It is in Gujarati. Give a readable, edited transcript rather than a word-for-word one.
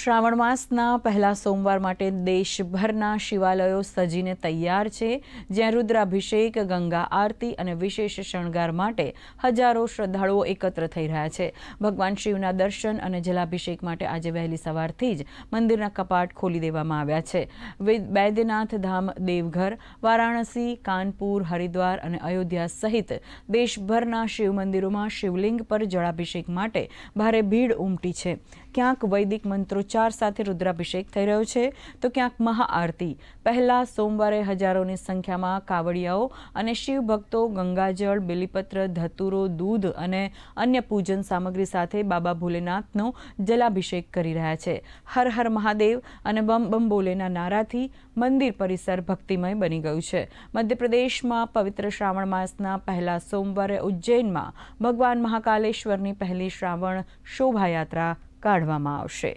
શ્રાવણ માસના પહેલા સોમવાર માટે દેશભરના શિવાલયો સજીને તૈયાર છે, જ્યાં રુદ્રાભિષેક, ગંગા આરતી અને વિશેષ શણગાર માટે હજારો શ્રદ્ધાળુઓ એકત્ર થઈ રહ્યા છે. ભગવાન શિવના દર્શન અને જલાભિષેક માટે આજે વહેલી સવારથી જ મંદિરના કપાટ ખોલી દેવામાં આવ્યા છે. બૈદ્યનાથ ધામ, દેવઘર, વારાણસી, કાનપુર, હરિદ્વાર અને અયોધ્યા સહિત દેશભરના શિવ મંદિરોમાં શિવલિંગ પર જળાભિષેક માટે ભારે ભીડ ઉમટી છે. ક્યાંક વૈદિક મંત્રોચ્ચાર સાથે રુદ્રાભિષેક થઈ રહ્યો છે, તો ક્યાંક મહાઆરતી. પહેલા સોમવારે હજારોની સંખ્યામાં કાવડિયાઓ અને શિવ ભક્તો ગંગાજળ, બિલીપત્ર, ધતુરો, દૂધ અને અન્ય પૂજન સામગ્રી સાથે બાબા ભોલેનાથનો જલાભિષેક કરી રહ્યા છે. હર હર મહાદેવ અને બમ બમ બોલેના નારાથી મંદિર પરિસર ભક્તિમય બની ગયું છે. મધ્યપ્રદેશમાં પવિત્ર શ્રાવણ માસના પહેલા સોમવારે ઉજ્જૈનમાં ભગવાન મહાકાલેશ્વરની પહેલી શ્રાવણ શોભાયાત્રા કાઢવામાં આવશે.